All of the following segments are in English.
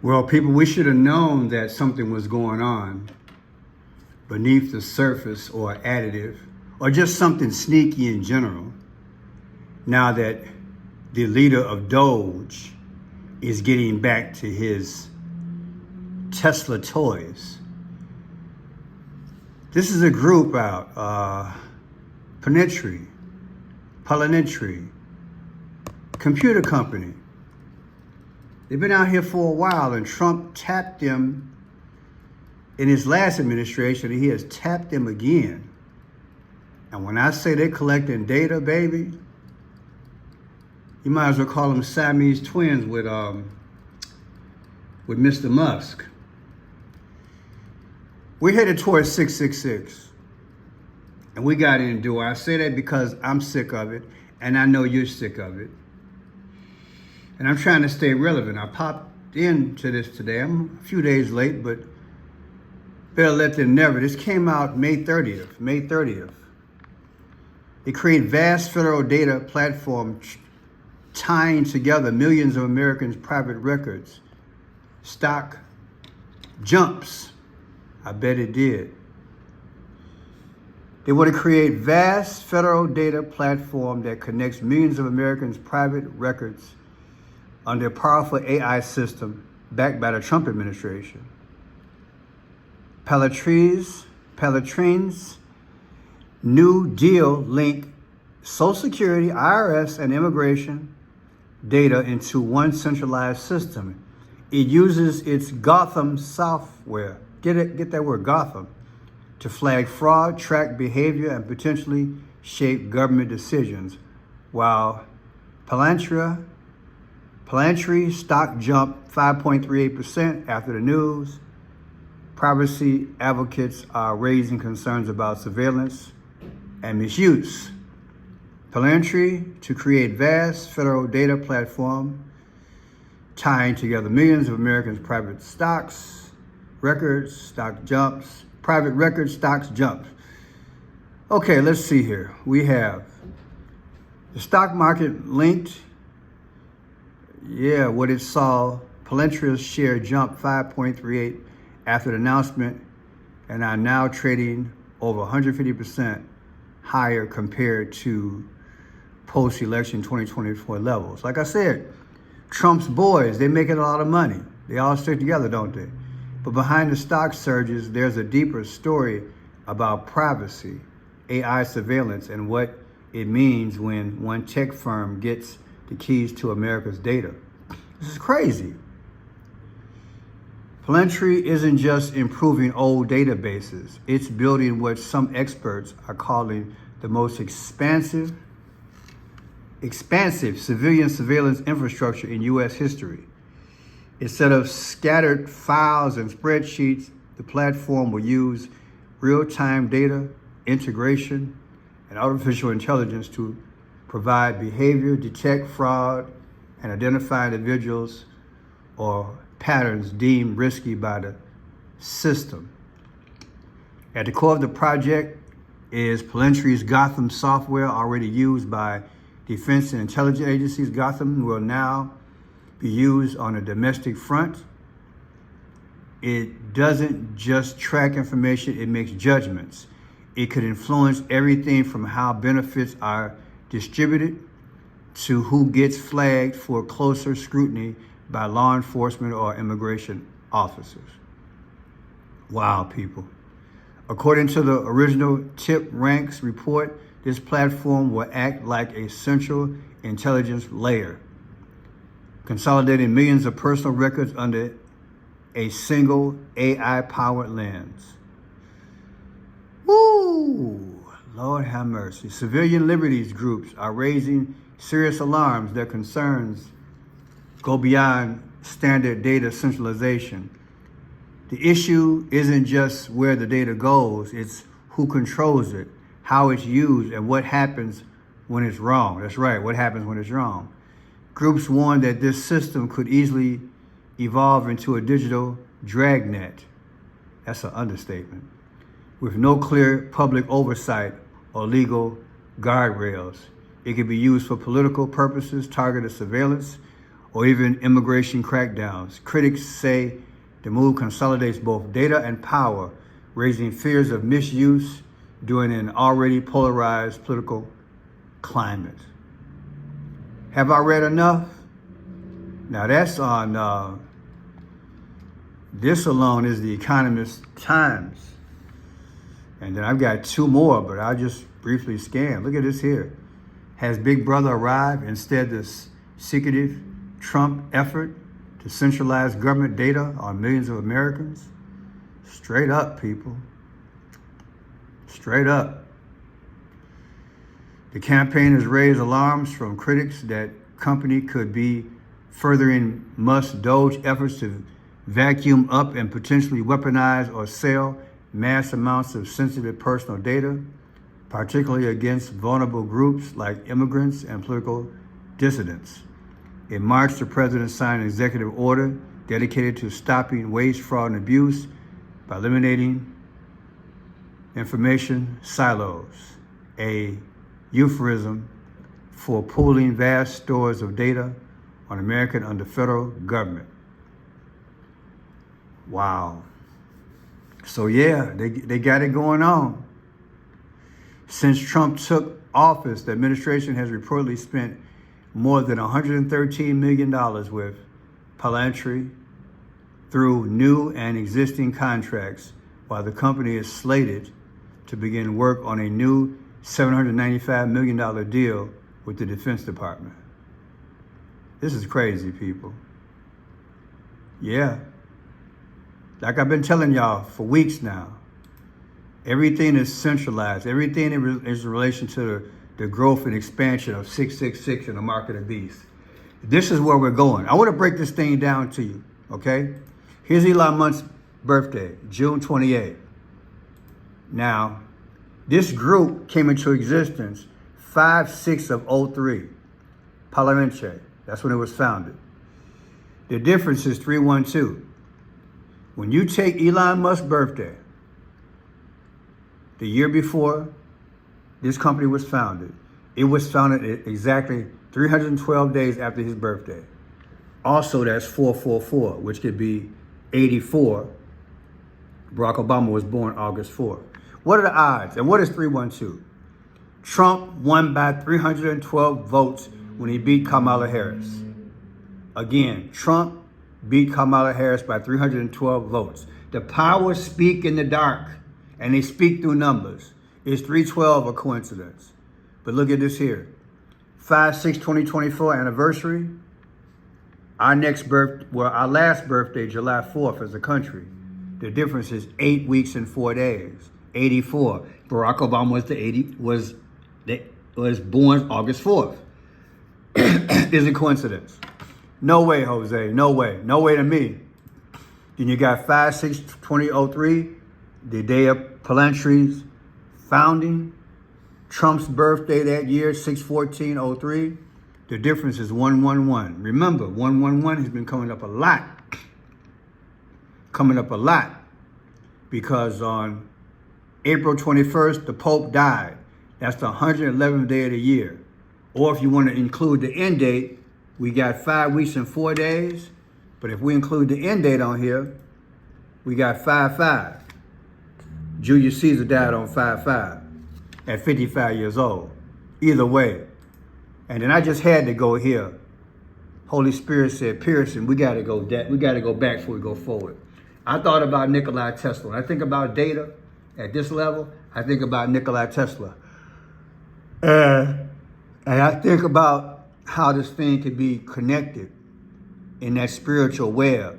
Well, people, we should have known that something was going on beneath the surface or additive or just something sneaky in general. Now that the leader of Doge is getting back to his Tesla toys. This is a group out, Palantir, computer company. They've been out here for a while, and Trump tapped them in his last administration, and he has tapped them again. And when I say they're collecting data, baby, you might as well call them Siamese twins with Mr. Musk. We're headed towards 666, and we got to endure. I say that because I'm sick of it, and I know you're sick of it. And I'm trying to stay relevant. I popped into this today. I'm a few days late, but better late than never. This came out May 30th. They create vast federal data platform tying together millions of Americans' private records. Stock jumps. I bet it did. They want to create vast federal data platform that connects millions of Americans' private records under a powerful AI system backed by the Trump administration. Palantir's New Deal link Social Security, IRS, and immigration data into one centralized system. It uses its Gotham software, get that word, Gotham, to flag fraud, track behavior, and potentially shape government decisions, while Palantir stock jumped 5.38% after the news. Privacy advocates are raising concerns about surveillance and misuse. Palantir to create vast federal data platform tying together millions of Americans' private stocks, records, stock jumps, private records, stocks jumps. Okay, let's see here. We have the stock market linked. Yeah, what it saw, Palantir's share jumped 5.38 after the announcement and are now trading over 150% higher compared to post-election 2024 levels. Like I said, Trump's boys, they making a lot of money. They all stick together, don't they? But behind the stock surges, there's a deeper story about privacy, AI surveillance, and what it means when one tech firm gets the keys to America's data. This is crazy. Palantir isn't just improving old databases. It's building what some experts are calling the most expansive civilian surveillance infrastructure in U.S. history. Instead of scattered files and spreadsheets, the platform will use real-time data integration and artificial intelligence to provide behavior, detect fraud, and identify individuals or patterns deemed risky by the system. At the core of the project is Palantir's Gotham software, already used by defense and intelligence agencies. Gotham will now be used on a domestic front. It doesn't just track information, it makes judgments. It could influence everything from how benefits are distributed to who gets flagged for closer scrutiny by law enforcement or immigration officers. Wow, people. According to the original Tip Ranks report, this platform will act like a central intelligence layer, consolidating millions of personal records under a single AI-powered lens. Woo! Lord have mercy. Civilian liberties groups are raising serious alarms. Their concerns go beyond standard data centralization. The issue isn't just where the data goes, it's who controls it, how it's used, and what happens when it's wrong. That's right, what happens when it's wrong. Groups warn that this system could easily evolve into a digital dragnet. That's an understatement. With no clear public oversight or legal guardrails. It could be used for political purposes, targeted surveillance, or even immigration crackdowns. Critics say the move consolidates both data and power, raising fears of misuse during an already polarized political climate. Have I read enough? Now that's on, this alone is the Economist Times. And then I've got two more, but I'll just briefly scan. Look at this here. Has Big Brother arrived? Instead, this secretive Trump effort to centralize government data on millions of Americans? Straight up, people. Straight up. The campaign has raised alarms from critics that company could be furthering Musk's Doge efforts to vacuum up and potentially weaponize or sell mass amounts of sensitive personal data, particularly against vulnerable groups like immigrants and political dissidents. In March, the president signed an executive order dedicated to stopping waste, fraud, and abuse by eliminating information silos, a euphemism for pooling vast stores of data on American under federal government. Wow. So yeah, they got it going on. Since Trump took office, the administration has reportedly spent more than $113 million with Palantir through new and existing contracts, while the company is slated to begin work on a new $795 million deal with the Defense Department. This is crazy, people. Yeah. Like I've been telling y'all for weeks now, everything is centralized. Everything is in relation to the growth and expansion of 666 and the mark of the beast. This is where we're going. I want to break this thing down to you, okay? Here's Elon Musk's birthday, June 28th. Now, this group came into existence 5/6 of 03. Palantir, that's when it was founded. The difference is 312. When you take Elon Musk's birthday, the year before this company was founded, it was founded exactly 312 days after his birthday. Also, that's 444, which could be 84. Barack Obama was born August 4th. What are the odds? And what is 312? Trump won by 312 votes when he beat Kamala Harris. Again, Trump beat Kamala Harris by 312 votes. The powers speak in the dark, and they speak through numbers. Is 312 a coincidence? But look at this here. 5/6/2024 anniversary. Our last birthday, July 4th as a country. The difference is 8 weeks and 4 days. 84. Barack Obama was born August 4th. Is it coincidence? No way, Jose. No way. No way to me. Then you got 5/6/2003, the day of Palantir's founding. Trump's birthday that year, 6/14/03. The difference is 111. Remember, 111 has been coming up a lot. Because on April 21st, the Pope died. That's the 111th day of the year. Or if you want to include the end date, we got 5 weeks and 4 days. But if we include the end date on here, we got 5/5. Julius Caesar died on 5/5 at 55 years old. Either way. And then I just had to go here. Holy Spirit said, Pearson, we got to go back before we go forward. I thought about Nikola Tesla. When I think about data at this level, I think about Nikola Tesla. And I think about how this thing could be connected in that spiritual web.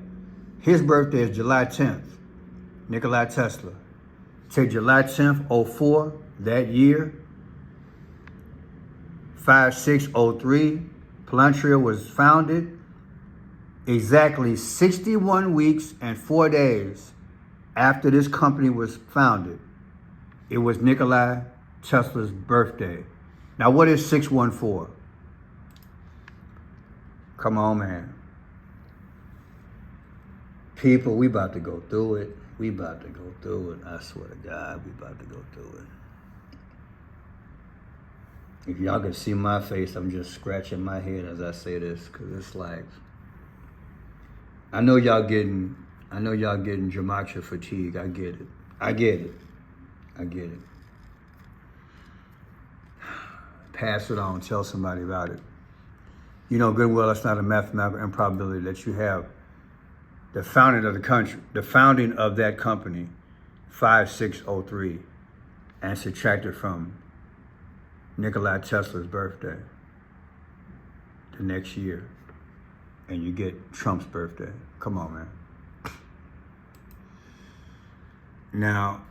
His birthday is July 10th, Nikola Tesla. Take July 10th, 04, that year, 5/6/03, Palantir was founded. Exactly 61 weeks and 4 days after this company was founded, it was Nikola Tesla's birthday. Now, what is 614? Come on, man. People, we about to go through it. I swear to God, we about to go through it. If y'all could see my face, I'm just scratching my head as I say this, because it's like, I know y'all getting gematria fatigue. I get it. I get it. I get it. Pass it on. Tell somebody about it. You know good and well it's not a mathematical improbability that you have the founding of the country, the founding of that company, 5603, and subtracted from Nikola Tesla's birthday the next year, and you get Trump's birthday. Come on, man. Now,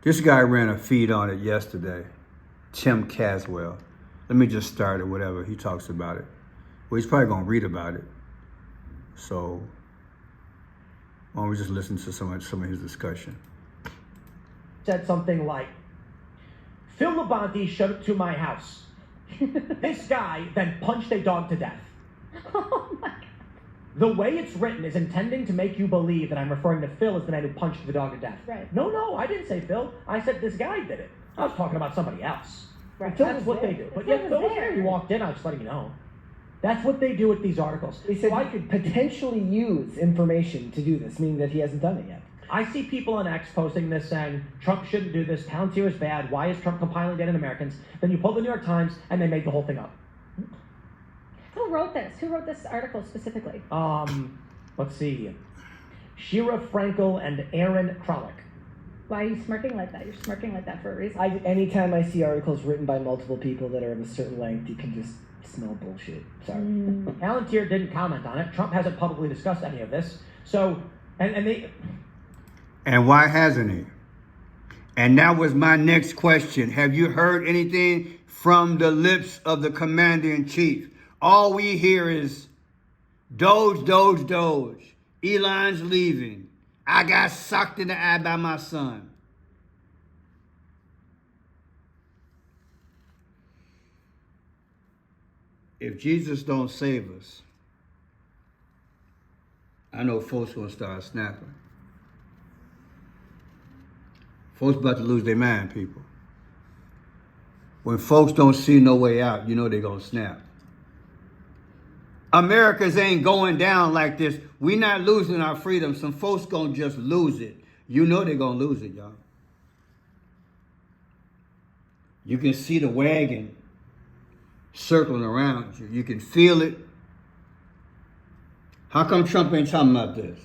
this guy ran a feed on it yesterday, Tim Caswell. Let me just start it, whatever. He talks about it. Well, he's probably going to read about it. So, why don't we just listen to some of his discussion? Said something like, Phil Labonte showed up to my house. This guy then punched a dog to death. Oh my God. The way it's written is intending to make you believe that I'm referring to Phil as the man who punched the dog to death. Right. No, I didn't say Phil. I said this guy did it. I was talking about somebody else. Right. That's what they do. But yeah, Phil was there. He walked in. I was just letting you know. That's what they do with these articles. He said So I could potentially use information to do this, meaning that he hasn't done it yet. I see people on X posting this saying, Trump shouldn't do this, Palantir is bad, why is Trump compiling data on Americans? Then you pull the New York Times and they made the whole thing up. Who wrote this? Who wrote this article specifically? Let's see. Shira Frankel and Aaron Kralik. Why are you smirking like that? You're smirking like that for a reason. Anytime I see articles written by multiple people that are of a certain length, you can just smell bullshit. Sorry. Palantir didn't comment on it. Trump hasn't publicly discussed any of this. So, And why hasn't he? And that was my next question. Have you heard anything from the lips of the commander-in-chief? All we hear is Doge, Doge, Doge. Elon's leaving. I got socked in the eye by my son. If Jesus don't save us, I know folks gonna start snapping. Folks about to lose their mind, people. When folks don't see no way out, you know they're gonna snap. Americans ain't going down like this. We not losing our freedom. Some folks gonna just lose it. You know they're gonna lose it, y'all. You can see the wagon circling around you. You can feel it. How come Trump ain't talking about this?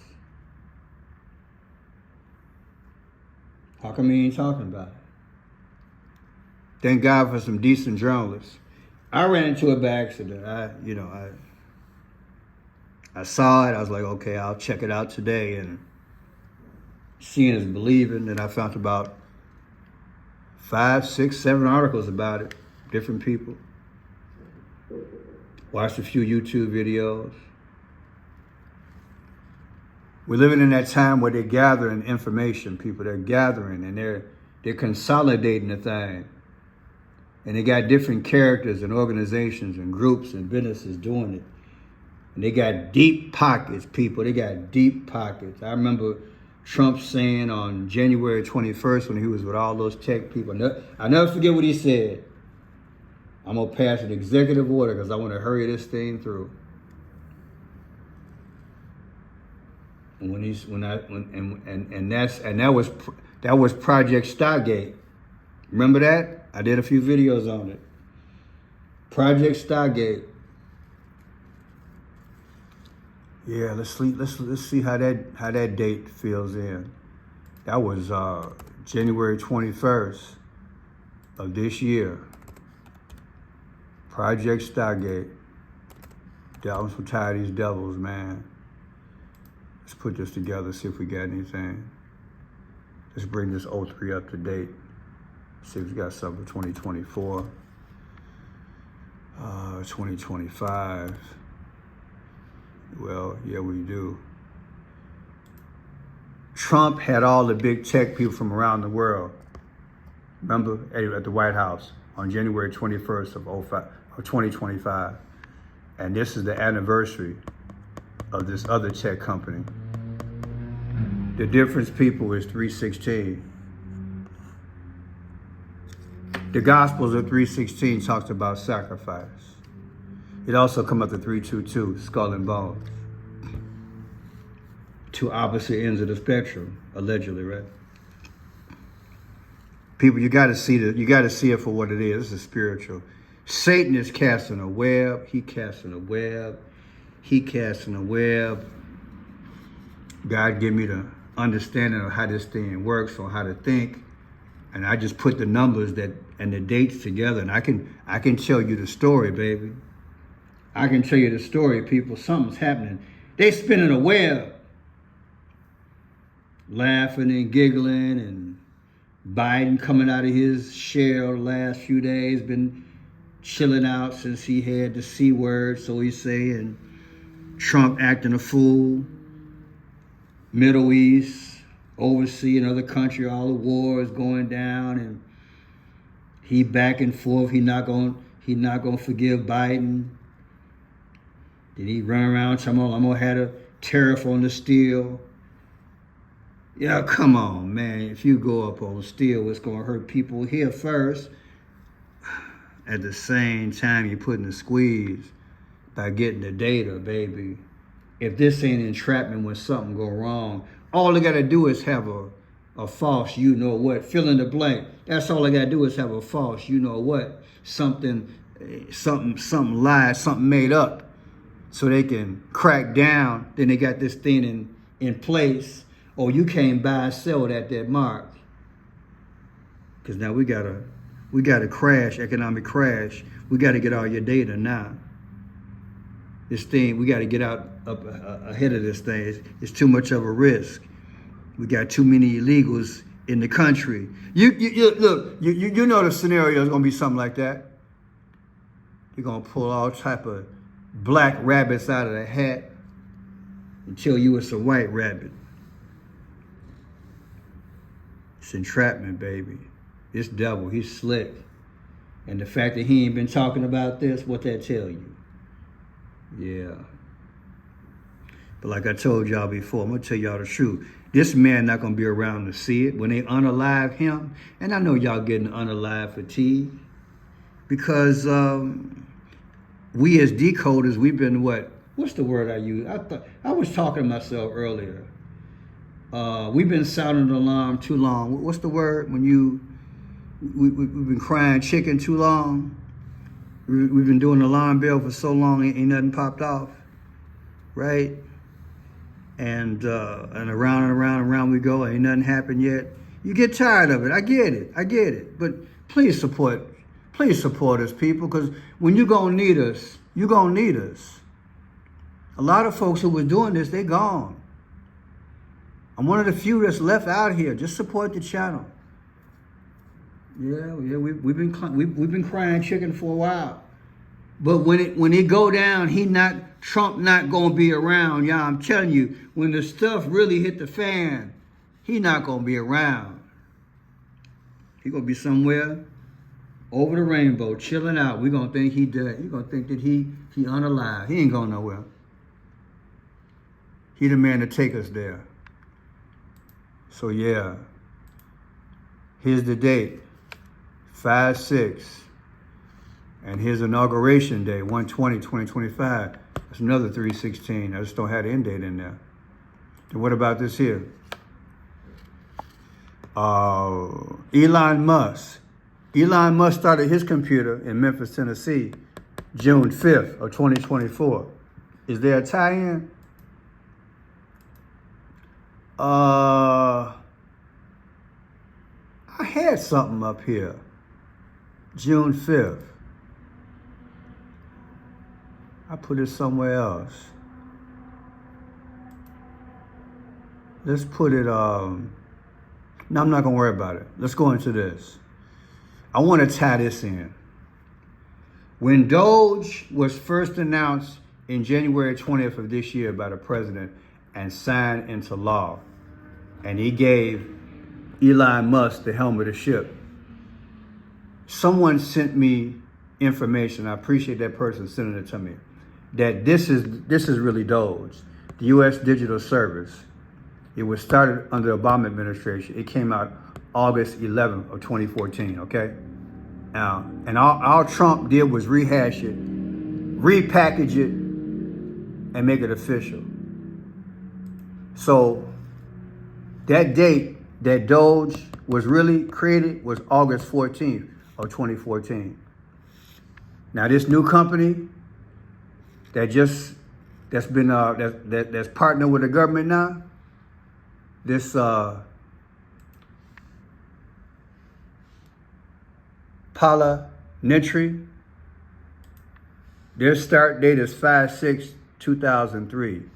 How come he ain't talking about it? Thank God for some decent journalists. I ran into it by accident. I saw it. I was like, okay, I'll check it out today. And seeing is believing. And I found about 5, 6, 7 articles about it. Different people. Watched a few YouTube videos. We're living in that time where they're gathering information, people. They're gathering and they're consolidating the thing. And they got different characters and organizations and groups and businesses doing it. And they got deep pockets, people. They got deep pockets. I remember Trump saying on January 21st when he was with all those tech people, I'll never forget what he said. I'm going to pass an executive order because I want to hurry this thing through. And that was Project Stargate. Remember that? I did a few videos on it. Project Stargate. Yeah, let's see how that date fills in. That was January 21st of this year. Project Stargate. I'm so tired of these devils, man. Let's put this together, see if we got anything. Let's bring this 03 up to date. See if we got something for 2024. 2025. Well, yeah, we do. Trump had all the big tech people from around the world. Remember, at the White House on January 21st of 2025. And this is the anniversary of this other tech company. The difference, people, is 3:16. The Gospels of 3:16 talks about sacrifice. It also come up to 322, skull and bone. Two opposite ends of the spectrum, allegedly, right? People, you got to see it for what it is. This is spiritual. Satan is casting a web. He casting a web. He casting a web. God give me the understanding of how this thing works, or how to think, and I just put the numbers and the dates together, and I can tell you the story, baby. I can tell you the story, people. Something's happening. They spinning a web, laughing and giggling, and Biden coming out of his shell the last few days, been chilling out since he had the C word, so he's saying. Trump acting a fool. Middle East, overseas, another country, all the wars going down, and he back and forth. He not gonna forgive Biden. Did he run around talking about, I'm gonna have a tariff on the steel? Yeah, come on, man. If you go up on steel, it's gonna hurt people here first. At the same time, you're putting the squeeze by getting the data, baby. If this ain't entrapment when something go wrong, all they gotta do is have a false, you know what, fill in the blank. That's all they gotta do is have a false, you know what, something lied, something made up, so they can crack down. Then they got this thing in place. Or you can't buy or sell at that mark. Because now we gotta crash, economic crash. We gotta get all your data now. This thing, we got to get up ahead of this thing. It's too much of a risk. We got too many illegals in the country. You know the scenario is going to be something like that. You're going to pull all type of black rabbits out of the hat and tell you it's a white rabbit. It's entrapment, baby. This devil, he's slick. And the fact that he ain't been talking about this, what that tell you? Yeah. But like I told y'all before, I'm going to tell y'all the truth. This man not going to be around to see it when they unalive him. And I know y'all getting unalive fatigue. Because we as decoders, we've been what's the word I use? I was talking to myself earlier. We've been sounding the alarm too long. What's the word when we've been crying chicken too long? We've been doing the alarm bell for so long, ain't nothing popped off, right? And around and around and around we go, ain't nothing happened yet. You get tired of it. I get it. But please support us, people, because when you're gonna need us, you're gonna need us. A lot of folks who were doing this, they gone. I'm one of the few that's left out here. Just support the channel. Yeah, we've been crying chicken for a while, but when it go down, Trump not gonna be around, y'all. I'm telling you, when the stuff really hit the fan, he not gonna be around. He gonna be somewhere over the rainbow, chilling out. We gonna think he dead. You gonna think that he unalive. He ain't going nowhere. He the man to take us there. So yeah, here's the date. 5/6, and his inauguration day, 1/20/2025. That's another 3/16. I just don't have the end date in there. And what about this here? Elon Musk. Elon Musk started his computer in Memphis, Tennessee, June 5th of 2024. Is there a tie-in? I had something up here. June 5th. I put it somewhere else. Let's put it, no, I'm not gonna worry about it. Let's go into this. I wanna tie this in. When Doge was first announced in January 20th of this year by the president and signed into law, and he gave Elon Musk the helm of the ship, someone sent me information. I appreciate that person sending it to me. That this is really Doge, the U.S. Digital Service. It was started under the Obama administration. It came out August 11th of 2014. Okay, and all Trump did was rehash it repackage it, and make it official. So that date that Doge was really created was August 14th of 2014. Now this new company that's partnered with the government now, this Palantir, their start date is 5/6/2003.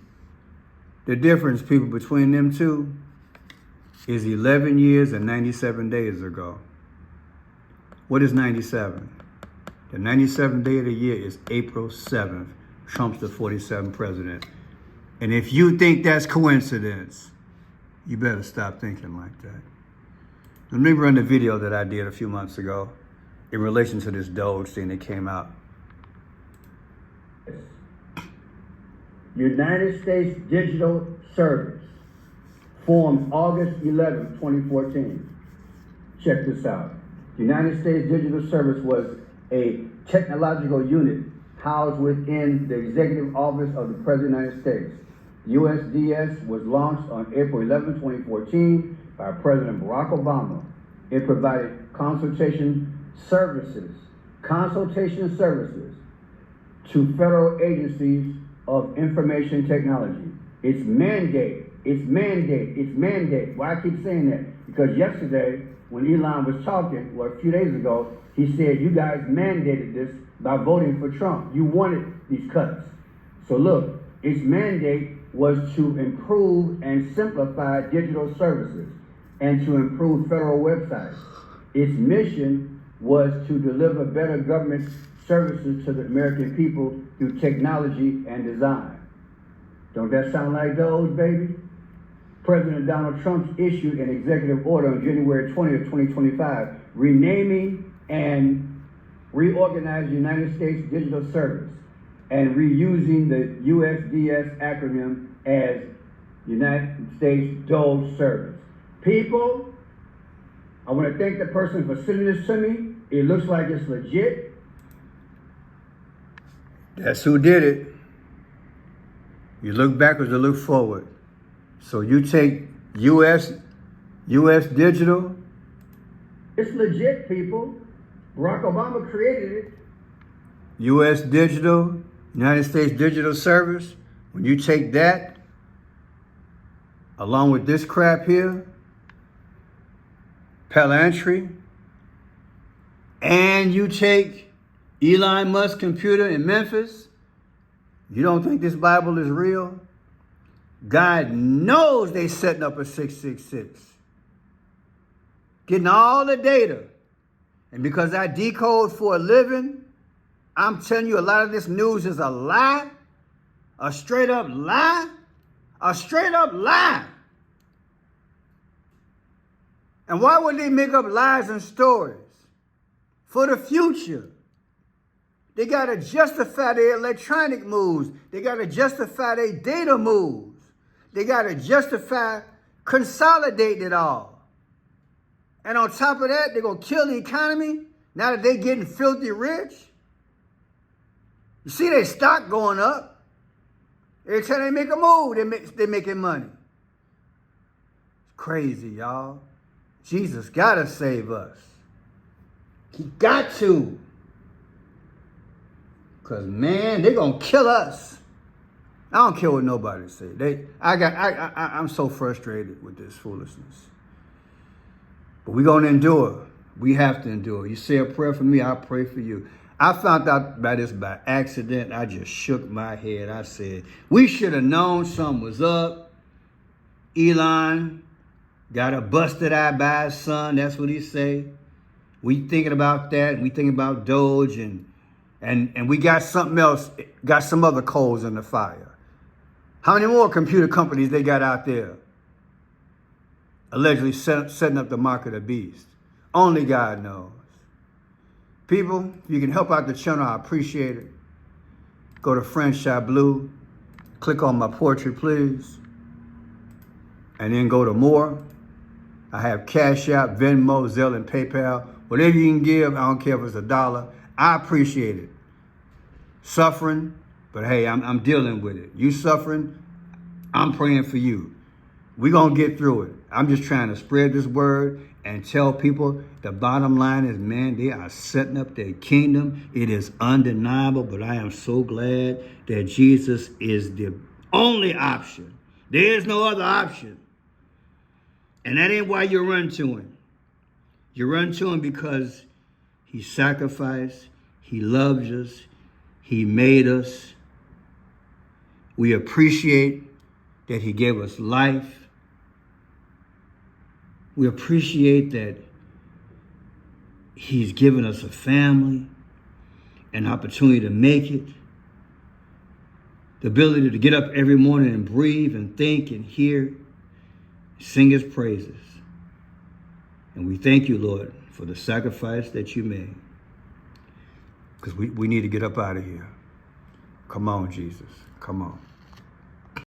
The difference, people, between them two is 11 years and 97 days ago. What is 97? The 97th day of the year is April 7th. Trump's the 47th president. And if you think that's coincidence, you better stop thinking like that. Let me run the video that I did a few months ago in relation to this Doge thing that came out. United States Digital Service, formed August 11, 2014. Check this out. United States Digital Service was a technological unit housed within the Executive Office of the President of the United States. USDS was launched on April 11, 2014 by President Barack Obama. It provided consultation services to federal agencies of information technology. It's mandate. Why I keep saying that? Because yesterday, when Elon was talking, a few days ago, he said, you guys mandated this by voting for Trump. You wanted these cuts. So look, its mandate was to improve and simplify digital services and to improve federal websites. Its mission was to deliver better government services to the American people through technology and design. Don't that sound like Doge, baby? President Donald Trump issued an executive order on January 20th, 2025, renaming and reorganizing the United States Digital Service and reusing the USDS acronym as United States Doge Service. People, I want to thank the person for sending this to me. It looks like it's legit. That's who did it. You look backwards or look forward. So you take US Digital. It's legit, people. Barack Obama created it. US Digital, United States Digital Service. When you take that, along with this crap here, Palantir, and you take Elon Musk's computer in Memphis, you don't think this Bible is real? God knows they setting up a 666. Getting all the data. And because I decode for a living, I'm telling you a lot of this news is a lie. A straight up lie. A straight up lie. And why would they make up lies and stories? For the future. They got to justify their electronic moves. They got to justify their data moves. They got to justify consolidating it all. And on top of that, they're going to kill the economy now that they're getting filthy rich. You see their stock going up. Every time they make a move, they're making money. It's crazy, y'all. Jesus got to save us. He got to. Because, man, they're going to kill us. I don't care what nobody say. I'm so frustrated with this foolishness. But we're going to endure. We have to endure. You say a prayer for me, I'll pray for you. I found out about this by accident. I just shook my head. I said, we should have known something was up. Elon got a busted eye by his son. That's what he say. We thinking about that. We thinking about Doge and we got something else, got some other coals in the fire. How many more computer companies they got out there? Allegedly setting up the mark of the beast. Only God knows. People, if you can help out the channel, I appreciate it. Go to French Shot Blue. Click on my portrait, please. And then go to more. I have Cash App, Venmo, Zelle, and PayPal. Whatever you can give, I don't care if it's $1. I appreciate it. suffering, but hey, I'm dealing with it. You suffering, I'm praying for you. We're going to get through it. I'm just trying to spread this word and tell people the bottom line is, man, they are setting up their kingdom. It is undeniable, but I am so glad that Jesus is the only option. There is no other option. And that ain't why you run to him. You run to him because he sacrificed, he loves us, he made us. We appreciate that he gave us life. We appreciate that he's given us a family, an opportunity to make it, the ability to get up every morning and breathe and think and hear, sing his praises. And we thank you, Lord, for the sacrifice that you made. Because we need to get up out of here. Come on, Jesus. Come on.